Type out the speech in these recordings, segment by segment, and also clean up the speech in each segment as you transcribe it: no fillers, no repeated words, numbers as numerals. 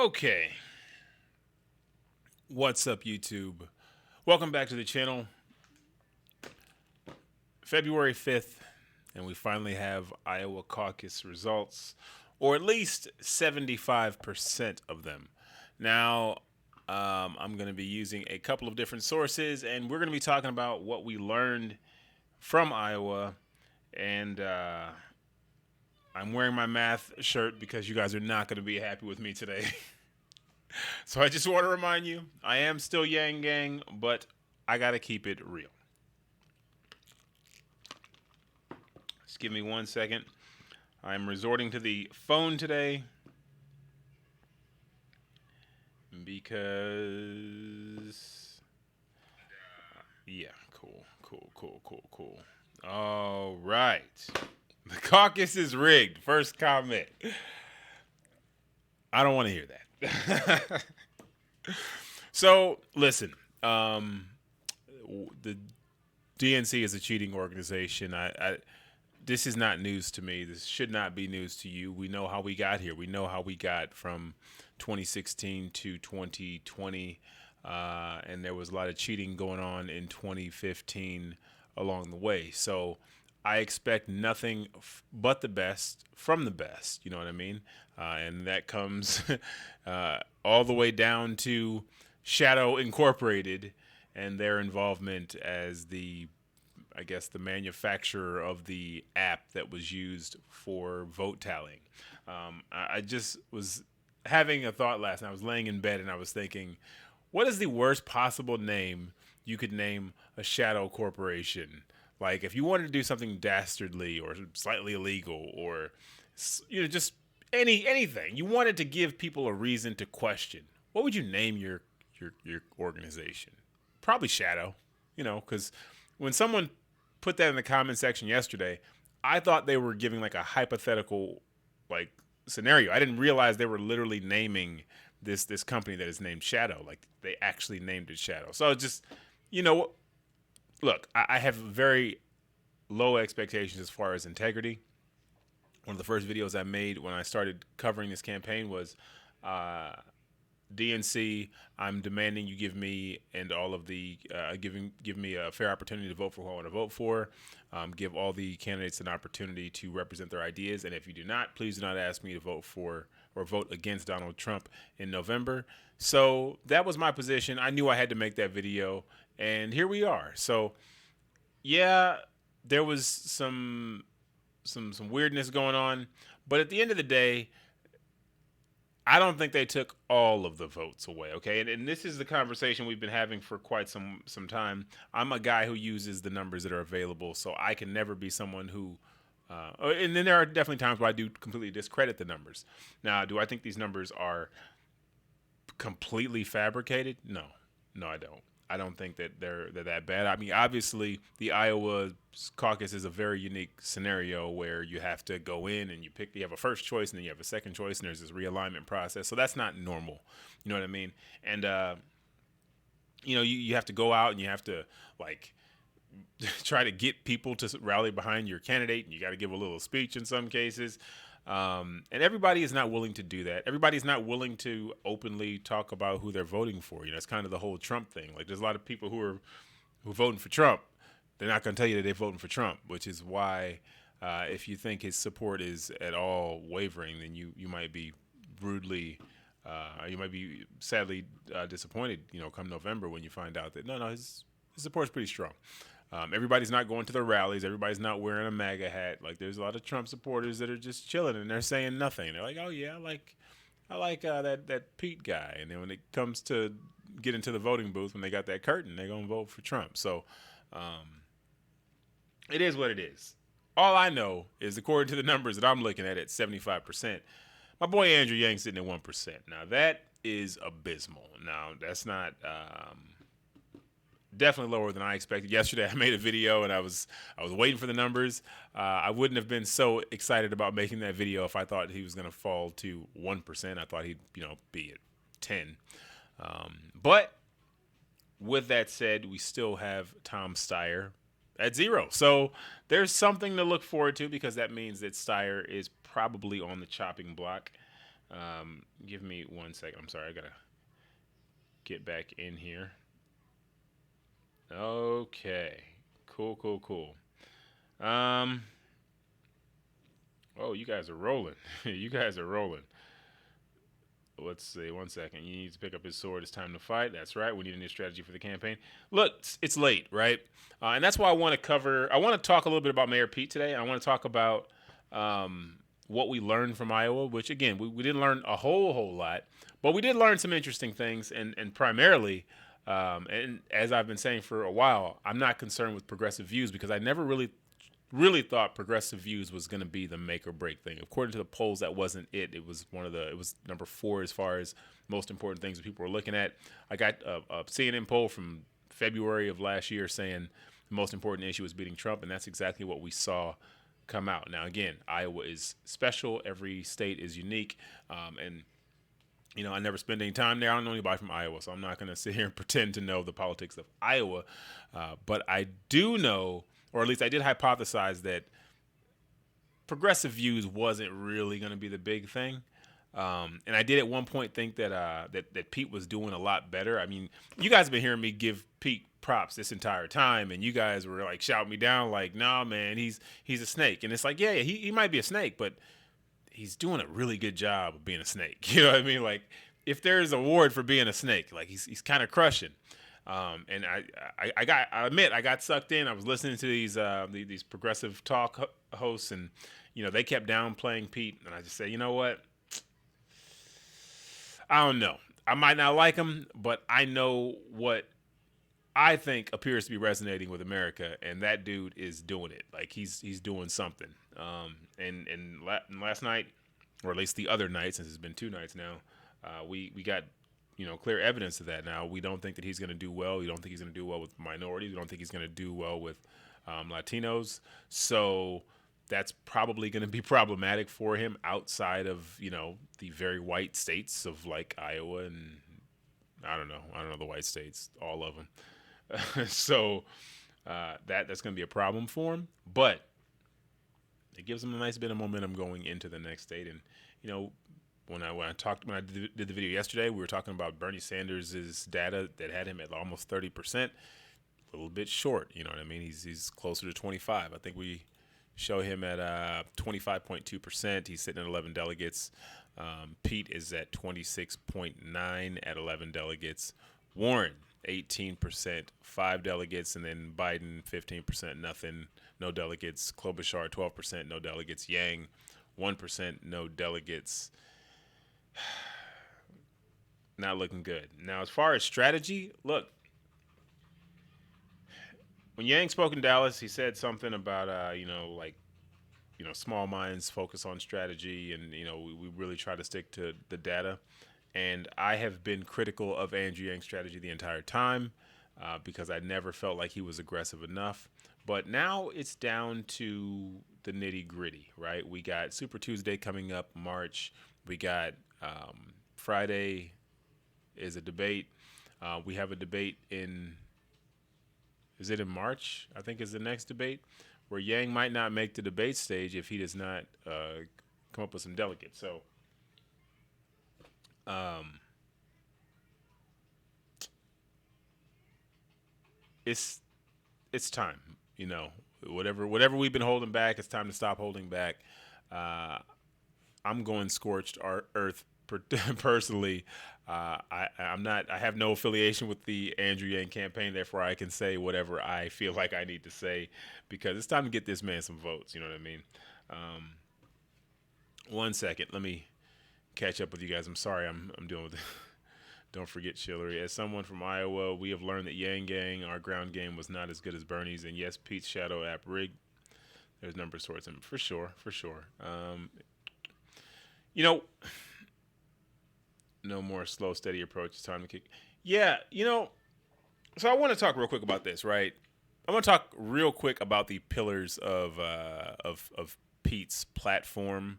Okay, what's up, YouTube? Welcome back to the channel. February 5th, and we finally have Iowa caucus results, or at least 75% of them. Now, I'm going to be using a couple of different sources, and we're going to be talking about what we learned from Iowa. And I'm wearing my math shirt because you guys are not going to be happy with me today. So I just want to remind you, I am still Yang Gang, but I got to keep it real. Just give me 1 second. I'm resorting to the phone today because, yeah, cool. All right. The caucus is rigged. First comment. I don't want to hear that. So, listen. The DNC is a cheating organization. This is not news to me. This should not be news to you. We know how we got here. We know how we got from 2016 to 2020, and there was a lot of cheating going on in 2015 along the way. So I expect nothing but the best from the best. You know what I mean? And that comes all the way down to Shadow Incorporated and their involvement as the manufacturer of the app that was used for vote tallying. I just was having a thought last night. I was laying in bed and I was thinking, what is the worst possible name you could name a shadow corporation? Like, if you wanted to do something dastardly or slightly illegal, or just anything, you wanted to give people a reason to question, what would you name your organization? Probably Shadow, because when someone put that in the comment section yesterday, I thought they were giving like a hypothetical scenario. I didn't realize they were literally naming this company that is named Shadow. Like, they actually named it Shadow. So just, look, I have very low expectations as far as integrity. One of the first videos I made when I started covering this campaign was DNC, I'm demanding you give me and all of the give me a fair opportunity to vote for who I want to vote for. Give all the candidates an opportunity to represent their ideas, and if you do not, please do not ask me to vote for or vote against Donald Trump in November. So that was my position. I knew I had to make that video, and here we are. So yeah, there was some weirdness going on, but at the end of the day, I don't think they took all of the votes away, okay? And this is the conversation we've been having for quite some time. I'm a guy who uses the numbers that are available, so I can never be someone who and then there are definitely times where I do completely discredit the numbers. Now, do I think these numbers are completely fabricated? No, I don't. I don't think that they're that bad. I mean, obviously, the Iowa caucus is a very unique scenario where you have to go in and you have a first choice and then you have a second choice and there's this realignment process. So that's not normal. You know what I mean? And you have to go out and you have to try to get people to rally behind your candidate, and you got to give a little speech in some cases. And everybody is not willing to do that. Everybody's not willing to openly talk about who they're voting for. It's kind of the whole Trump thing. Like, there's a lot of people who are voting for Trump. They're not going to tell you that they're voting for Trump, which is why if you think his support is at all wavering, then you might be rudely, you might be sadly disappointed, come November when you find out that no, his support's pretty strong. Everybody's not going to the rallies. Everybody's not wearing a MAGA hat. Like, there's a lot of Trump supporters that are just chilling and they're saying nothing. They're like, oh yeah, I like that Pete guy. And then when it comes to get into the voting booth, when they got that curtain, they're gonna vote for Trump. So it is what it is. All I know is, according to the numbers that I'm looking at 75%, my boy Andrew Yang sitting at 1%. Now that is abysmal. Now that's not. Definitely lower than I expected. Yesterday, I made a video and I was waiting for the numbers. I wouldn't have been so excited about making that video if I thought he was going to fall to 1%. I thought he'd be at 10. But with that said, we still have Tom Steyer at 0. So there's something to look forward to, because that means that Steyer is probably on the chopping block. Give me 1 second. I'm sorry, I gotta get back in here. Okay, cool, cool, cool. Um, oh, you guys are rolling. You guys are rolling. Let's see. 1 second. You need to pick up his sword. It's time to fight. That's right. We need a new strategy for the campaign. Look, it's late, right? And that's why I want to cover. I want to talk a little bit about Mayor Pete today. I want to talk about what we learned from Iowa, which again we didn't learn a whole lot, but we did learn some interesting things, and primarily. And as I've been saying for a while, I'm not concerned with progressive views because I never really thought progressive views was going to be the make or break thing. According to the polls, that wasn't it. It was it was number 4 as far as most important things that people were looking at. I got a CNN poll from February of last year saying the most important issue was beating Trump, and that's exactly what we saw come out. Now, again, Iowa is special. Every state is unique, and I never spend any time there. I don't know anybody from Iowa, so I'm not going to sit here and pretend to know the politics of Iowa. But I do know, or at least I did hypothesize that progressive views wasn't really going to be the big thing. And I did at one point think that Pete was doing a lot better. I mean, you guys have been hearing me give Pete props this entire time, and you guys were like shouting me down, like, "Nah, man, he's a snake." And it's like, yeah, he might be a snake, but he's doing a really good job of being a snake. You know what I mean? Like, if there's an award for being a snake, like he's kind of crushing. And I admit I got sucked in. I was listening to these progressive talk hosts, and they kept downplaying Pete, and I just said, you know what? I don't know. I might not like him, but I know what I think appears to be resonating with America, and that dude is doing it. Like he's doing something. And last night, or at least the other night, since it's been 2 nights now, we got clear evidence of that. Now we don't think that he's going to do well. We don't think he's going to do well with minorities. We don't think he's going to do well with Latinos. So that's probably going to be problematic for him outside of the very white states of like Iowa and I don't know the white states, all of them. So that's going to be a problem for him, but it gives him a nice bit of momentum going into the next state. And when I did the video yesterday, we were talking about Bernie Sanders' data that had him at almost 30%, a little bit short. You know what I mean? He's closer to 25. I think we show him at 25.2%. He's sitting at 11 delegates. Pete is at 26.9 at 11 delegates. Warren, 18%, 5 delegates, and then Biden, 15%, nothing, no delegates. Klobuchar, 12%, no delegates. Yang, 1%, no delegates. Not looking good. Now, as far as strategy, look, when Yang spoke in Dallas, he said something about, small minds focus on strategy, and we really try to stick to the data. And I have been critical of Andrew Yang's strategy the entire time because I never felt like he was aggressive enough. But now it's down to the nitty gritty, right? We got Super Tuesday coming up March. We got Friday is a debate. We have a debate is it in March? I think is the next debate, where Yang might not make the debate stage if he does not come up with some delegates. So it's time. Whatever we've been holding back, it's time to stop holding back. I'm going scorched earth personally. I'm not. I have no affiliation with the Andrew Yang campaign, therefore I can say whatever I feel like I need to say because it's time to get this man some votes. You know what I mean? 1 second, let me catch up with you guys. I'm sorry, I'm dealing with it. Don't forget Chillery. As someone from Iowa, we have learned that YANGGANG, our ground game, was not as good as Bernie's, and yes, Pete's shadow app rigged. There's numbers towards him for sure. No more slow, steady approach. It's time to kick. Yeah, so I want to talk real quick about this, right? I want to talk real quick about the pillars of Pete's platform.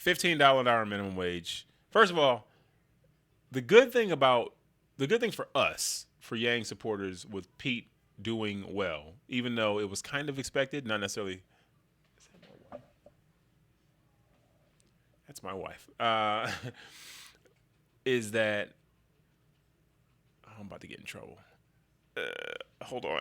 $15 an hour minimum wage. First of all, the good thing for us, for Yang supporters, with Pete doing well, even though it was kind of expected, not necessarily. That's my wife. Is that I'm about to get in trouble. Hold on.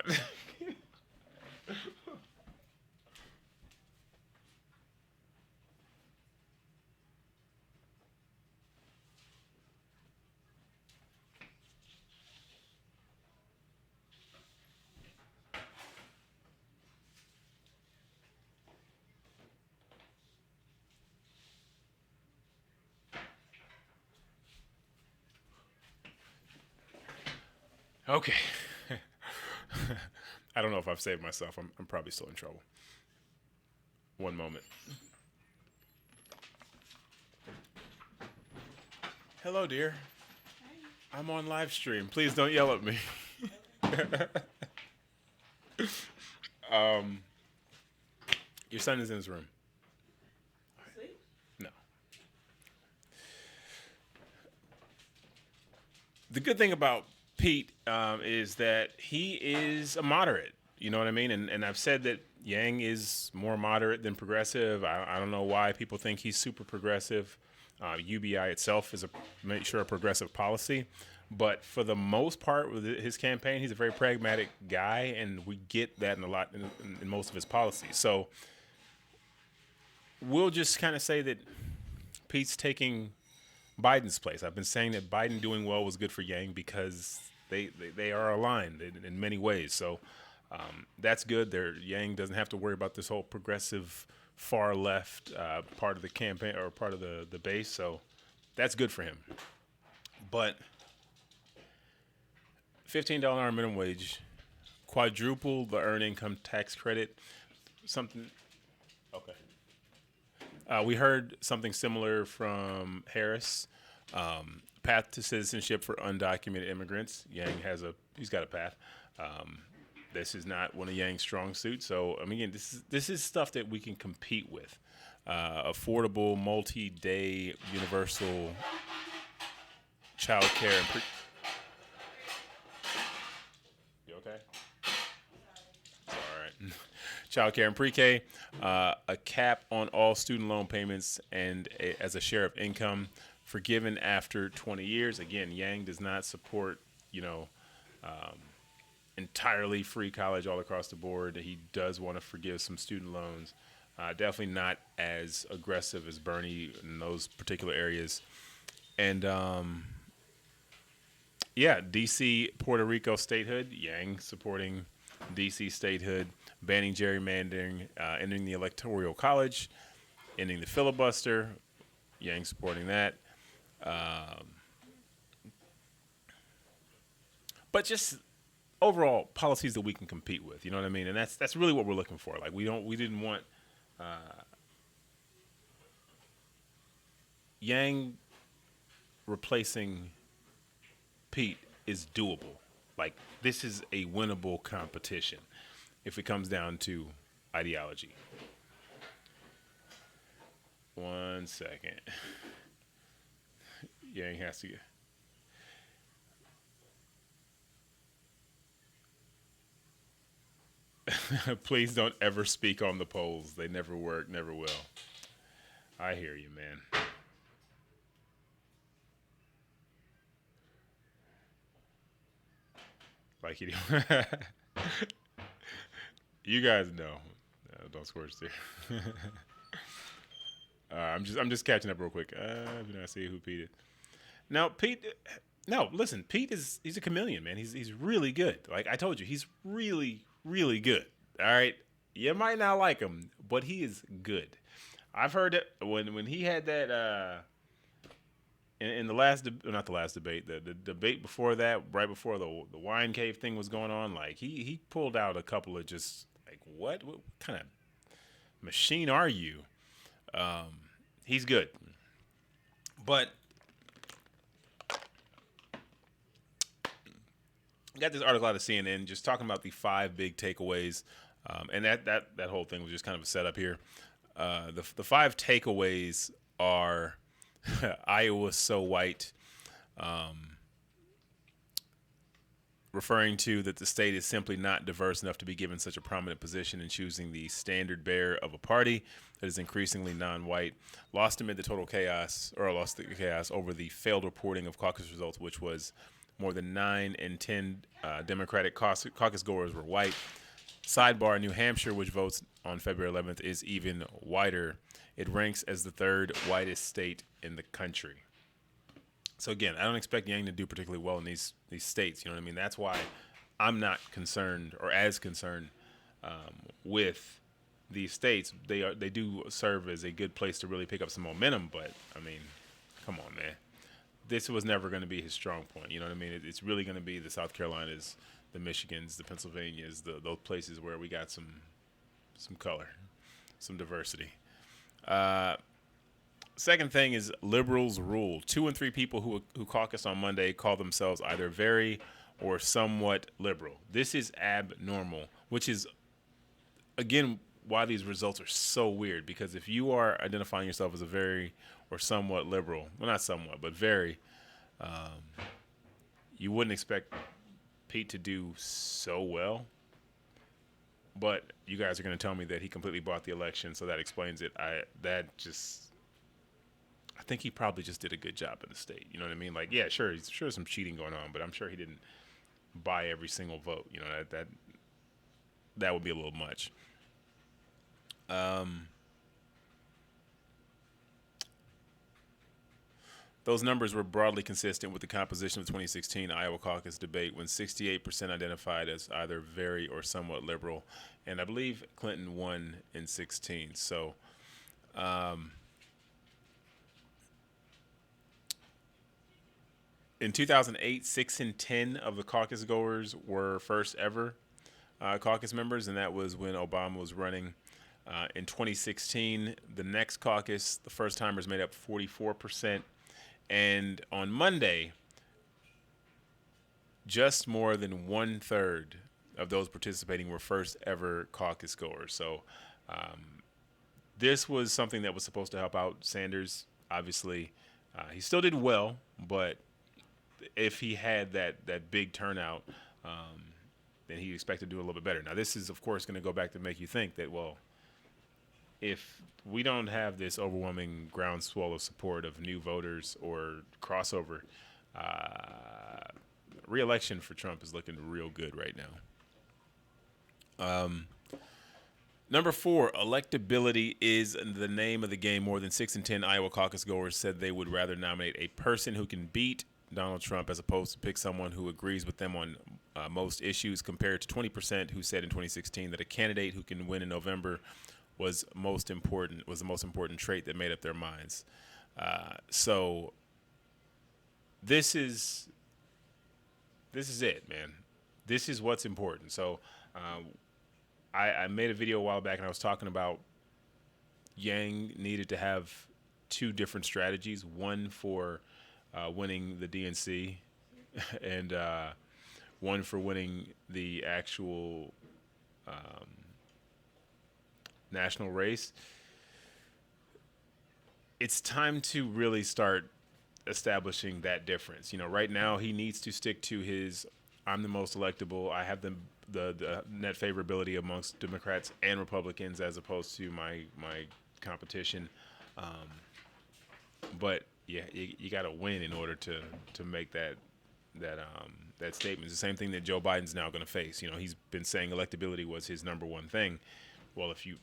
Okay. I don't know if I've saved myself. I'm probably still in trouble. One moment. Hello, dear. I'm on live stream. Please don't yell at me. um, your son is in his room. No. The good thing about Pete is that he is a moderate. You know what I mean? And I've said that Yang is more moderate than progressive. I don't know why people think he's super progressive. UBI itself is make sure a progressive policy. But for the most part, with his campaign, he's a very pragmatic guy, and we get that in most of his policies. So we'll just kind of say that Pete's taking Biden's place. I've been saying that Biden doing well was good for Yang because they are aligned in many ways. So that's good. Yang doesn't have to worry about this whole progressive far left part of the campaign or part of the base. So that's good for him. But $15 minimum wage, quadruple the earned income tax credit, something. Okay. We heard something similar from Harris. Path to citizenship for undocumented immigrants. He's got a path. This is not one of Yang's strong suits. So I mean, again, this is stuff that we can compete with. Affordable, multi-day, universal child care and you okay? All right. Child care and pre-K, a cap on all student loan payments and as a share of income forgiven after 20 years. Again, Yang does not support, entirely free college all across the board. He does want to forgive some student loans. Definitely not as aggressive as Bernie in those particular areas. And D.C. Puerto Rico statehood. Yang supporting D.C. statehood, banning gerrymandering, ending the electoral college, ending the filibuster. Yang supporting that. But just overall policies that we can compete with, you know what I mean? And that's really what we're looking for. Like we didn't want Yang replacing Pete is doable. Like this is a winnable competition if it comes down to ideology. One second. Yang has to get. Please don't ever speak on the polls. They never work, never will. I hear you, man. Like you do. You guys know. Don't squirt there. I'm just catching up real quick. Did I see who Pete is? Now Pete. No, listen. He's a chameleon, man. He's really good. Like I told you, he's really really good. All right, you might not like him, but he is good. I've heard it when he had that in the last not the last debate, the debate before that, right before the wine cave thing was going on. Like he pulled out a couple of just like what kind of machine are you? He's good, but I got this article out of CNN just talking about the 5 big takeaways, and that whole thing was just kind of a setup here. The 5 takeaways are Iowa's so white, referring to that the state is simply not diverse enough to be given such a prominent position in choosing the standard bearer of a party that is increasingly non-white, lost amid the total chaos, or lost the chaos over the failed reporting of caucus results, which was more than 9 in 10 Democratic caucus goers were white. Sidebar: New Hampshire, which votes on February 11th, is even whiter. It ranks as the third whitest state in the country. So again, I don't expect Yang to do particularly well in these states. You know what I mean? That's why I'm not concerned or as concerned with these states. They do serve as a good place to really pick up some momentum. But I mean, come on, man. This was never going to be his strong point. You know what I mean? It's really going to be the South Carolinas, the Michigans, the Pennsylvanias, those places where we got some color, some diversity. Second thing is liberals rule. 2 in 3 people who caucused on Monday call themselves either very or somewhat liberal. This is abnormal, which is, again, why these results are so weird. Because if you are identifying yourself as a very or somewhat liberal, well, not somewhat, but very, you wouldn't expect Pete to do so well. But you guys are going to tell me that he completely bought the election, so that explains it. I think he probably just did a good job in the state. You know what I mean? Like, yeah, sure, there's some cheating going on, but I'm sure he didn't buy every single vote. You know, that would be a little much. Those numbers were broadly consistent with the composition of the 2016 Iowa caucus debate, when 68% identified as either very or somewhat liberal, and I believe Clinton won in 16. So, in 2008, 6 in 10 of the caucus goers were first ever caucus members, and that was when Obama was running. In 2016, the next caucus, the first timers made up 44%. And on Monday, just more than 1/3 of those participating were first ever caucus goers. So this was something that was supposed to help out Sanders. Obviously, he still did well, but if he had that big turnout, then he expected to do a little bit better. Now, this is, of course, going to go back to make you think that, well, if we don't have this overwhelming groundswell of support of new voters or crossover, re-election for Trump is looking real good right now. Number 4, electability is the name of the game. More than 6 in 10 Iowa caucus goers said they would rather nominate a person who can beat Donald Trump as opposed to pick someone who agrees with them on most issues, compared to 20% who said in 2016 that a candidate who can win in November was the most important trait that made up their minds. So this is it, man. This is what's important. So I made a video a while back, and I was talking about Yang needed to have 2 different strategies: one for winning the DNC, and one for winning the actual national race. It's time to really start establishing that difference. You know, right now he needs to stick to his I'm the most electable. I have the net favorability amongst Democrats and Republicans as opposed to my competition. But yeah, you got to win in order to make that statement. It's the same thing that Joe Biden's now going to face. You know, he's been saying electability was his number one thing. Well, if you're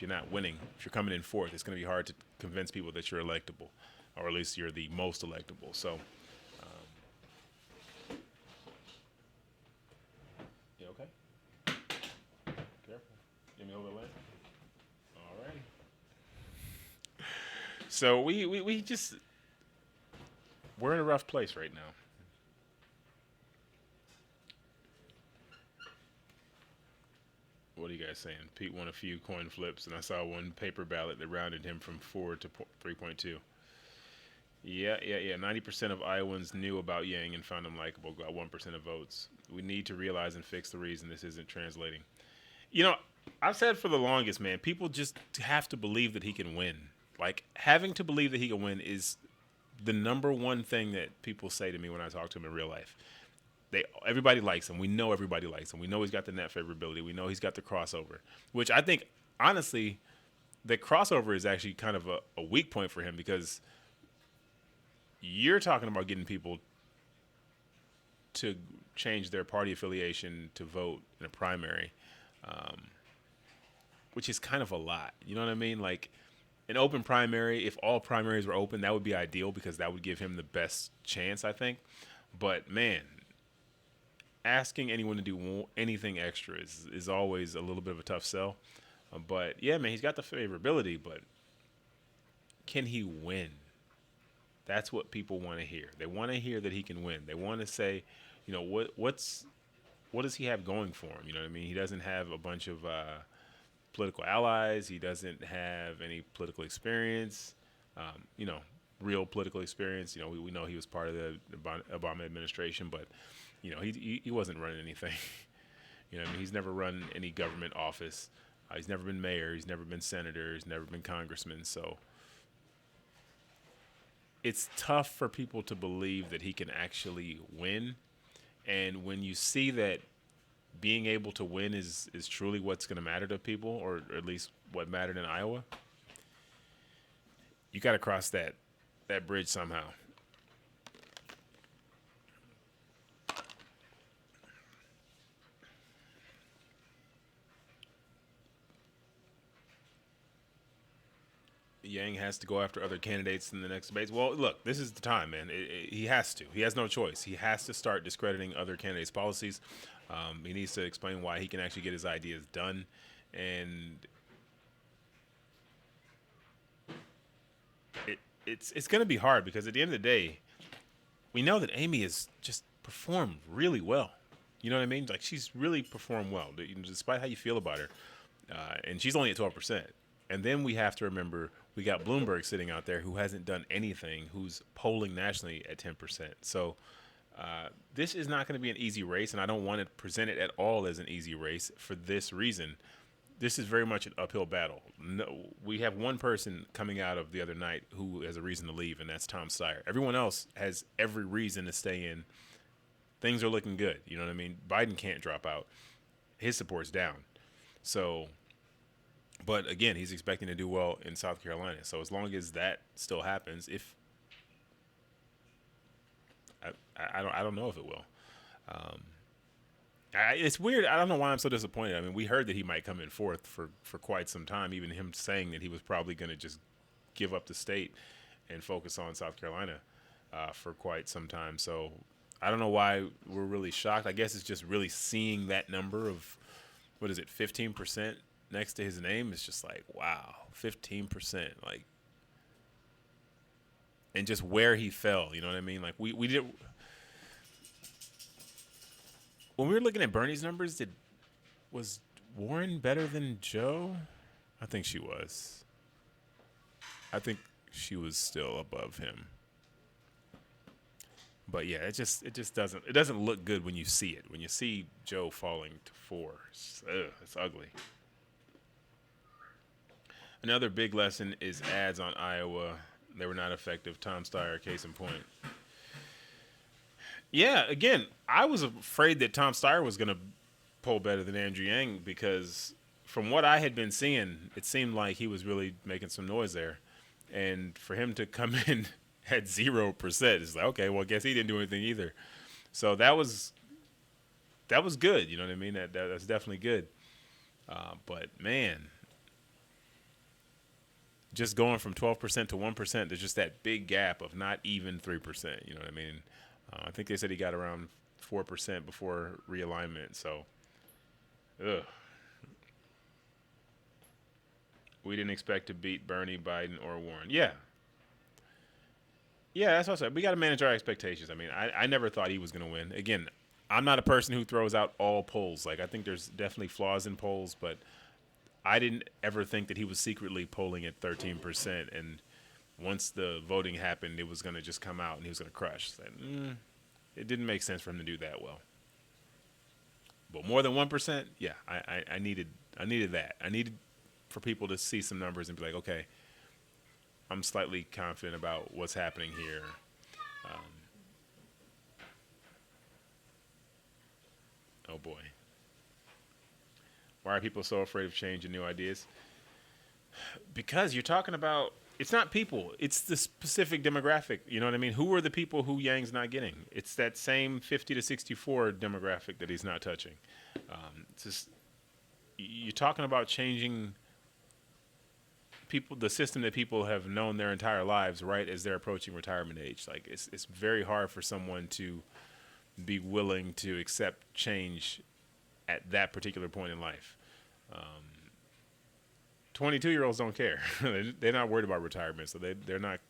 not winning, if you're coming in fourth, it's going to be hard to convince people that you're electable, or at least you're the most electable. So, you okay? Careful. Get me over the lane. All right. So we just we're in a rough place right now. What are you guys saying? Pete won a few coin flips, and I saw one paper ballot that rounded him from 4 to 3.2. Yeah. 90% of Iowans knew about Yang and found him likable. Got 1% of votes. We need to realize and fix the reason this isn't translating. You know, I've said for the longest, man, people just have to believe that he can win. Like, having to believe that he can win is the number one thing that people say to me when I talk to him in real life. Everybody likes him. We know everybody likes him. We know he's got the net favorability. We know he's got the crossover, which I think honestly, the crossover is actually kind of a weak point for him because you're talking about getting people to change their party affiliation to vote in a primary, which is kind of a lot. You know what I mean? Like an open primary, if all primaries were open, that would be ideal because that would give him the best chance, I think. But man, asking anyone to do anything extra is always a little bit of a tough sell. But yeah, man, he's got the favorability, but can he win? That's what people want to hear. They want to hear that he can win. They want to say, you know, what does he have going for him? You know what I mean? He doesn't have a bunch of political allies. He doesn't have any political experience. You know, real political experience. You know, we know he was part of the Obama administration, but you know, he wasn't running anything. You know what I mean? He's never run any government office. He's never been mayor. He's never been senator. He's never been congressman. So it's tough for people to believe that he can actually win. And when you see that being able to win is truly what's going to matter to people, or at least what mattered in Iowa, you got to cross that bridge somehow. Yang has to go after other candidates in the next debates. Well, look, this is the time, man. He has to. He has no choice. He has to start discrediting other candidates' policies. He needs to explain why he can actually get his ideas done. And it's going to be hard because at the end of the day, we know that Amy has just performed really well. You know what I mean? Like, she's really performed well, despite how you feel about her. And she's only at 12%. And then we have to remember we got Bloomberg sitting out there who hasn't done anything, who's polling nationally at 10%. So this is not going to be an easy race, and I don't want to present it at all as an easy race for this reason. This is very much an uphill battle. No, we have one person coming out of the other night who has a reason to leave, and that's Tom Steyer. Everyone else has every reason to stay in. Things are looking good. You know what I mean? Biden can't drop out. His support's down. So, but again, he's expecting to do well in South Carolina. So as long as that still happens, if I don't know if it will. It's weird. I don't know why I'm so disappointed. I mean, we heard that he might come in fourth for quite some time, even him saying that he was probably going to just give up the state and focus on South Carolina for quite some time. So I don't know why we're really shocked. I guess it's just really seeing that number of, 15% next to his name. It's just like, wow, 15%. Like, and just where he fell, you know what I mean? Like, we did. When we were looking at Bernie's numbers, was Warren better than Joe? I think she was. I think she was still above him. But yeah, it just doesn't look good when you see it. When you see Joe falling to 4, it's ugly. Another big lesson is ads on Iowa. They were not effective. Tom Steyer, case in point. Yeah, again, I was afraid that Tom Steyer was going to poll better than Andrew Yang because from what I had been seeing, it seemed like he was really making some noise there. And for him to come in at 0%, it's like, okay, well, I guess he didn't do anything either. So that was good. You know what I mean? That's definitely good. But, man, just going from 12% to 1%, there's just that big gap of not even 3%. You know what I mean? I think they said he got around 4% before realignment. So, we didn't expect to beat Bernie, Biden, or Warren. Yeah, that's what I said. We got to manage our expectations. I mean, I never thought he was going to win. Again, I'm not a person who throws out all polls. Like, I think there's definitely flaws in polls, but I didn't ever think that he was secretly polling at 13%, and once the voting happened, it was going to just come out and he was going to crush. So, it didn't make sense for him to do that well. But more than 1%, yeah, I needed that. I needed for people to see some numbers and be like, okay, I'm slightly confident about what's happening here. Oh boy. Why are people so afraid of change and new ideas? Because you're talking about, it's not people, it's the specific demographic. You know what I mean? Who are the people who Yang's not getting? It's that same 50 to 64 demographic that he's not touching. It's just, you're talking about changing people, the system that people have known their entire lives, right as they're approaching retirement age. Like it's very hard for someone to be willing to accept change at that particular point in life. 22-year-olds don't care. They're not worried about retirement, so they're not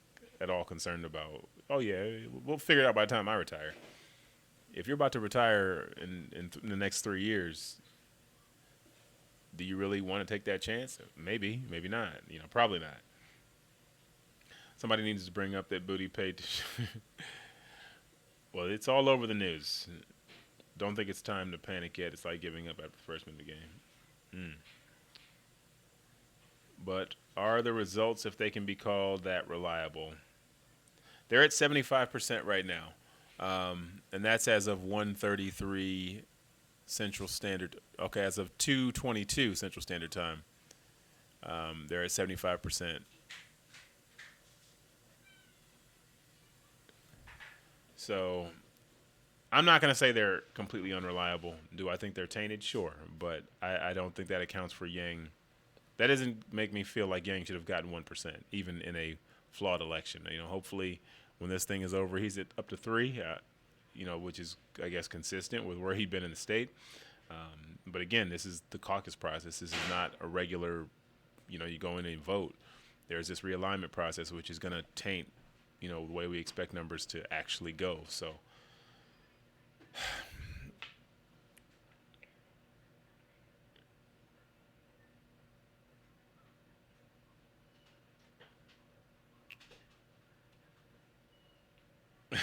at all concerned about, oh yeah, we'll figure it out by the time I retire. If you're about to retire in the next 3 years, do you really want to take that chance? Maybe, maybe not. Probably not. Somebody needs to bring up that booty paid. Well, it's all over the news. Don't think it's time to panic yet. It's like giving up after the first minute of the game. But are the results, if they can be called that, reliable? They're at 75% right now. And that's as of 1:33 Central Standard. Okay, as of 2:22 Central Standard Time. They're at 75%. So I'm not going to say they're completely unreliable. Do I think they're tainted? Sure. But I don't think that accounts for Yang. That doesn't make me feel like Yang should have gotten 1%, even in a flawed election. Hopefully when this thing is over, he's at up to 3, which is, I guess, consistent with where he'd been in the state. But again, this is the caucus process. This is not a regular, you go in and vote. There's this realignment process, which is going to taint, the way we expect numbers to actually go. So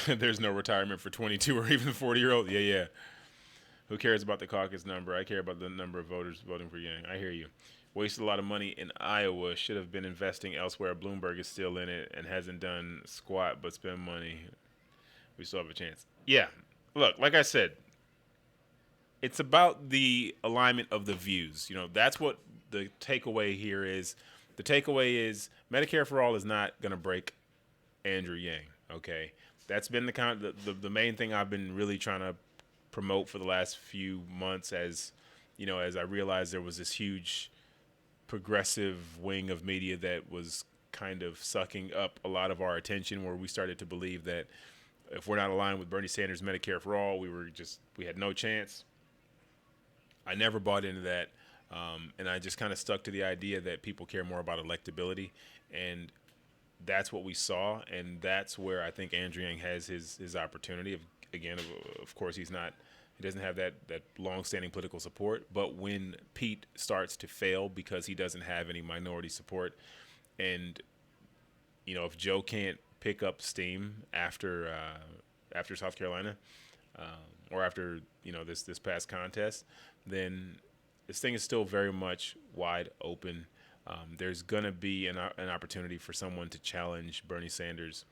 there's no retirement for 22 or even 40-year-old. Yeah. Who cares about the caucus number? I care about the number of voters voting for Yang. I hear you. Wasted a lot of money in Iowa. Should have been investing elsewhere. Bloomberg is still in it and hasn't done squat but spend money. We still have a chance. Yeah. Look, like I said, it's about the alignment of the views. That's what the takeaway here is. The takeaway is Medicare for All is not going to break Andrew Yang, okay? That's been the main thing I've been really trying to promote for the last few months, as I realized there was this huge progressive wing of media that was kind of sucking up a lot of our attention, where we started to believe that if we're not aligned with Bernie Sanders' Medicare for All, we had no chance. I never bought into that, and I just kind of stuck to the idea that people care more about electability, and that's what we saw, and that's where I think Andrew Yang has his opportunity. Of course, he doesn't have that long-standing political support, but when Pete starts to fail because he doesn't have any minority support, and if Joe can't pick up steam after South Carolina, or after this past contest, then this thing is still very much wide open. There's gonna be an opportunity for someone to challenge Bernie Sanders,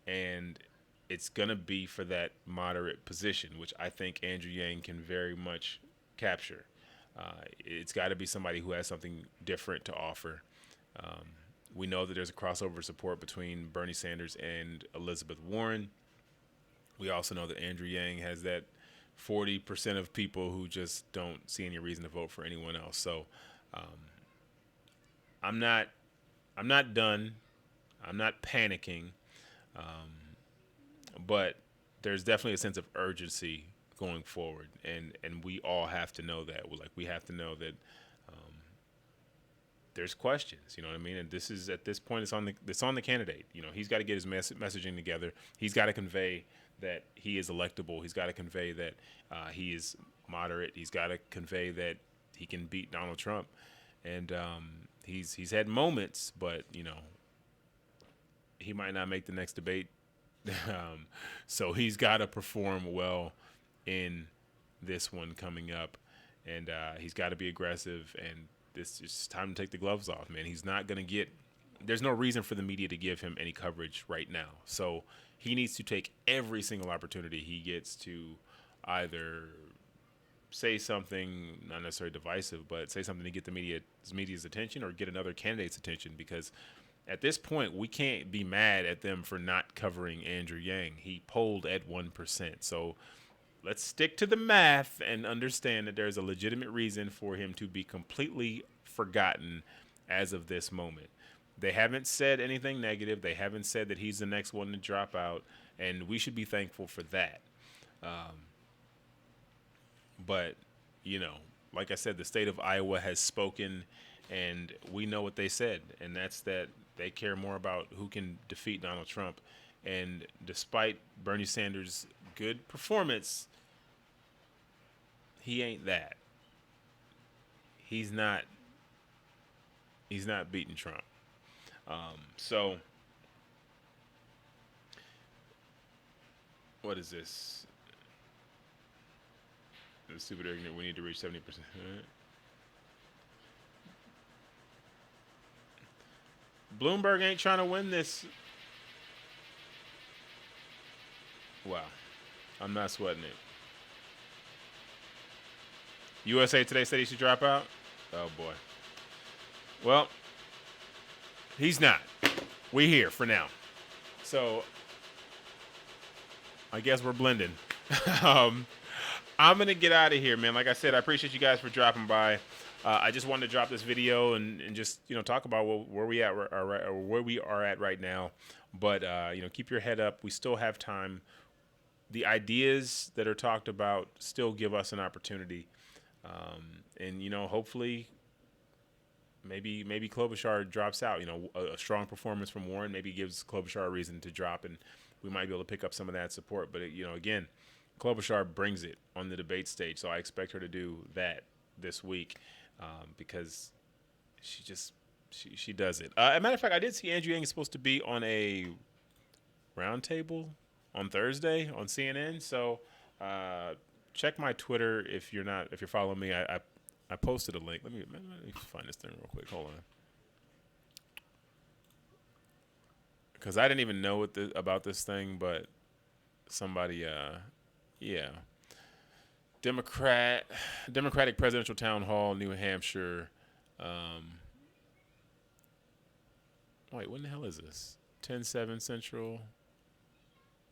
and it's gonna be for that moderate position, which I think Andrew Yang can very much capture. It's got to be somebody who has something different to offer. We know that there's a crossover support between Bernie Sanders and Elizabeth Warren. We also know that Andrew Yang has that 40% of people who just don't see any reason to vote for anyone else. So I'm not done. I'm not panicking. But there's definitely a sense of urgency going forward, and we all have to know that. We have to know that there's questions. You know what I mean? And this is, at this point, it's on the candidate. He's got to get his messaging together. He's got to convey that he is electable. He's got to convey that he is moderate. He's got to convey that he can beat Donald Trump. And he's had moments, but he might not make the next debate. So he's got to perform well in this one coming up, and he's got to be aggressive. And it's time to take the gloves off, man. He's not going to get. There's no reason for the media to give him any coverage right now. So he needs to take every single opportunity he gets to either say something not necessarily divisive, but say something to get the media's attention or get another candidate's attention, because at this point we can't be mad at them for not covering Andrew Yang. He polled at 1%. So let's stick to the math and understand that there's a legitimate reason for him to be completely forgotten as of this moment. They haven't said anything negative. They haven't said that he's the next one to drop out, and we should be thankful for that. But, like I said, the state of Iowa has spoken, and we know what they said, and that's that they care more about who can defeat Donald Trump. And despite Bernie Sanders' good performance, he ain't that. He's not beating Trump. So what is this? The super ignorant. We need to reach 70%. Bloomberg ain't trying to win this. Wow, I'm not sweating it. USA Today said he should drop out. Oh boy. Well, he's not. We here for now. So I guess we're blending. I'm going to get out of here, man. Like I said, I appreciate you guys for dropping by. I just wanted to drop this video and just, talk about where we are at right now. But, keep your head up. We still have time. The ideas that are talked about still give us an opportunity. And, hopefully maybe Klobuchar drops out. A strong performance from Warren maybe gives Klobuchar a reason to drop, and we might be able to pick up some of that support. But, again, Klobuchar brings it on the debate stage, so I expect her to do that this week because she does it. As a matter of fact, I did see Andrew Yang is supposed to be on a roundtable on Thursday on CNN. So check my Twitter if you're following me. I posted a link. Let me find this thing real quick. Hold on. Because I didn't even know about this thing, but somebody, Democratic Presidential Town Hall, New Hampshire. Wait, when the hell is this? 10/7 Central.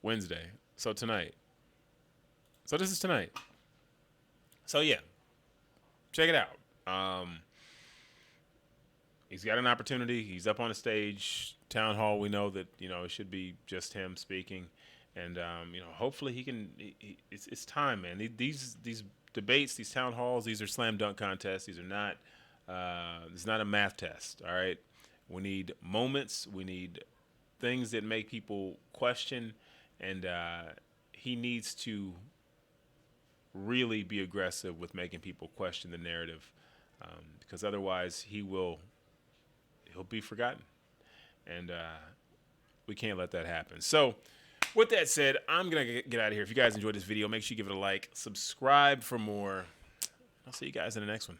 Wednesday. So tonight. So this is tonight. So yeah, check it out. He's got an opportunity. He's up on the stage, town hall. We know that it should be just him speaking, and hopefully he can. It's time, man. These debates, these town halls, these are slam dunk contests. These are not. It's not a math test. All right. We need moments. We need things that make people question, and he needs to really be aggressive with making people question the narrative, because otherwise he'll be forgotten, and we can't let that happen. So with that said, I'm gonna get out of here. If you guys enjoyed this video, make sure you give it a like, subscribe for more. I'll see you guys in the next one.